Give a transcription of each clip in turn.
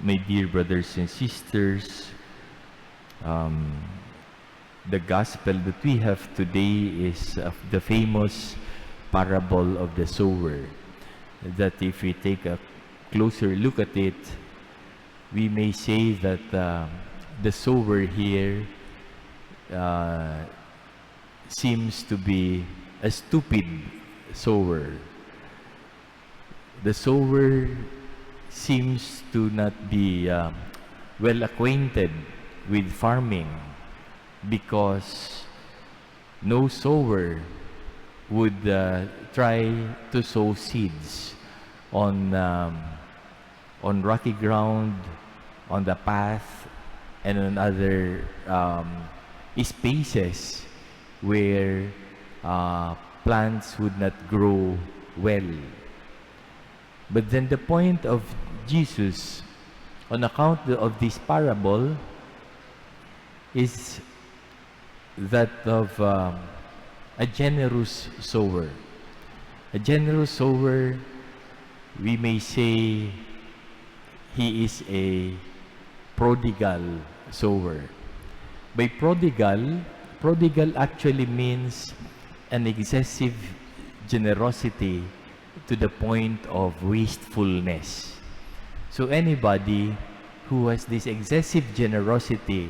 My dear brothers and sisters, the gospel that we have today is of the famous parable of the sower. That if we take a closer look at it, we may say that the sower here seems to be a stupid sower. The sower seems to not be well acquainted with farming, because no sower would try to sow seeds on rocky ground, on the path, and on other spaces where plants would not grow well. But then the point of Jesus on account of this parable is that of a generous sower. A generous sower, we may say he is a prodigal sower. By prodigal actually means an excessive generosity to the point of wastefulness. So anybody who has this excessive generosity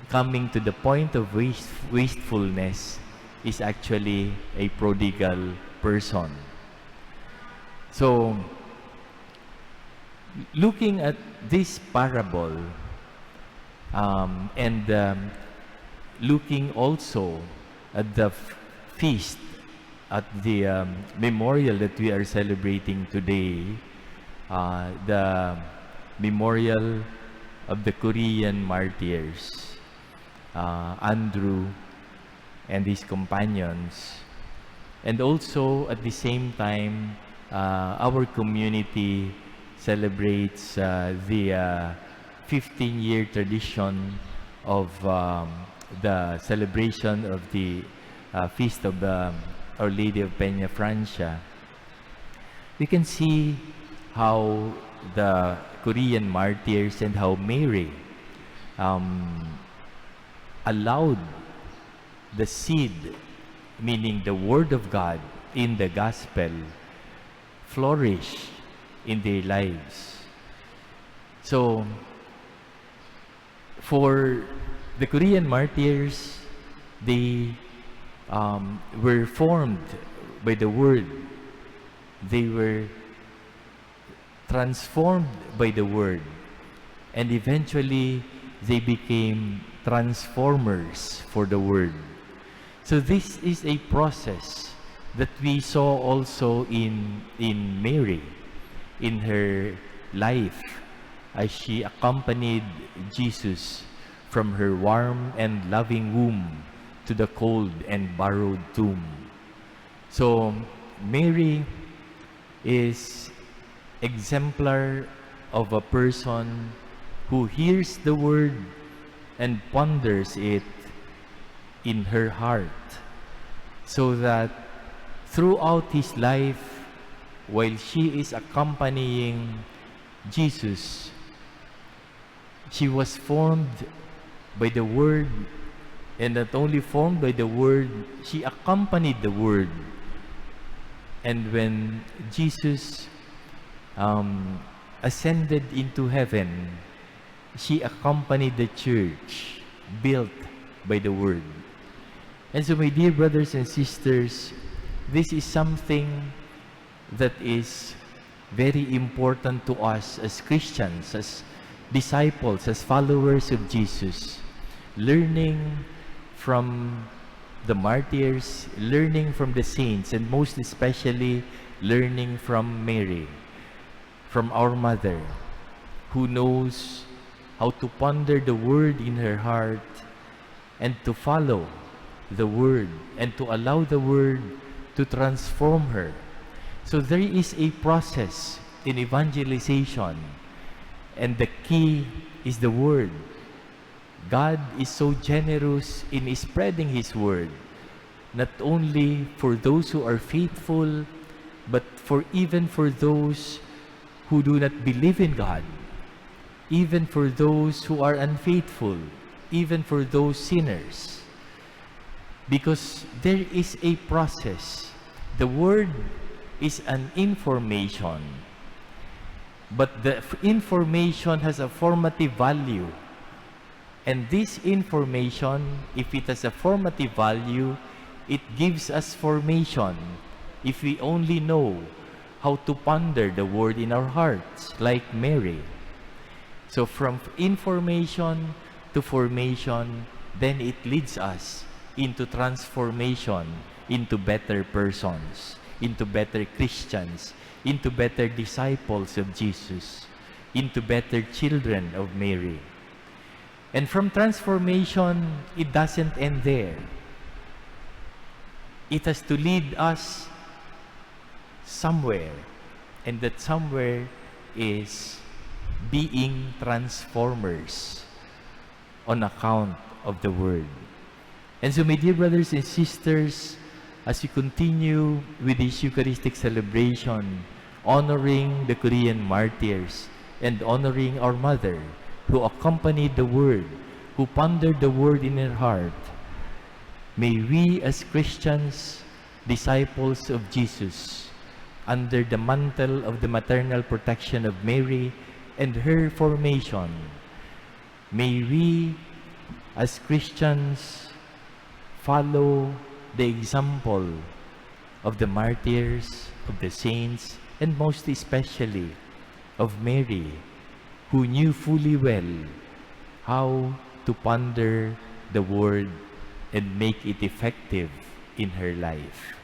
coming to the point of wastefulness is actually a prodigal person. So looking at this parable and looking also at the feast, at the memorial that we are celebrating today, the memorial of the Korean martyrs, Andrew and his companions, and also at the same time our community celebrates the 15-year tradition of the celebration of the feast of Our Lady of Peñafrancia. We can see how the Korean martyrs and how Mary allowed the seed, meaning the Word of God in the Gospel, flourish in their lives. So, for the Korean martyrs, they were formed by the Word. They were transformed by the Word. And eventually, they became transformers for the Word. So this is a process that we saw also in Mary, in her life, as she accompanied Jesus from her warm and loving womb to the cold and borrowed tomb. So Mary is exemplar of a person who hears the word and ponders it in her heart, so that throughout his life, while she is accompanying Jesus, she was formed by the Word, and not only formed by the Word, she accompanied the Word. And when Jesus ascended into heaven, she accompanied the church built by the Word. And so, my dear brothers and sisters, this is something that is very important to us as Christians, as disciples, as followers of Jesus. Learning from the martyrs, learning from the saints, and most especially learning from Mary, from our mother, who knows how to ponder the word in her heart and to follow the word and to allow the word to transform her. So there is a process in evangelization, and the key is the word. God is so generous in spreading His word, not only for those who are faithful, but even for those who do not believe in God, even for those who are unfaithful, even for those sinners. Because there is a process. The Word is an information, but the information has a formative value. And this information, if it has a formative value, it gives us formation. If we only know how to ponder the Word in our hearts, like Mary. So from information to formation, then it leads us into transformation, into better persons, into better Christians, into better disciples of Jesus, into better children of Mary. And from transformation, it doesn't end there. It has to lead us somewhere, and that somewhere is being transformers on account of the Word. And so, my dear brothers and sisters, as we continue with this Eucharistic celebration, honoring the Korean martyrs and honoring our mother who accompanied the Word, who pondered the Word in her heart, may we as Christians, disciples of Jesus, under the mantle of the maternal protection of Mary and her formation, may we as Christians follow the example of the martyrs, of the saints, and most especially of Mary, who knew fully well how to ponder the Word and make it effective in her life.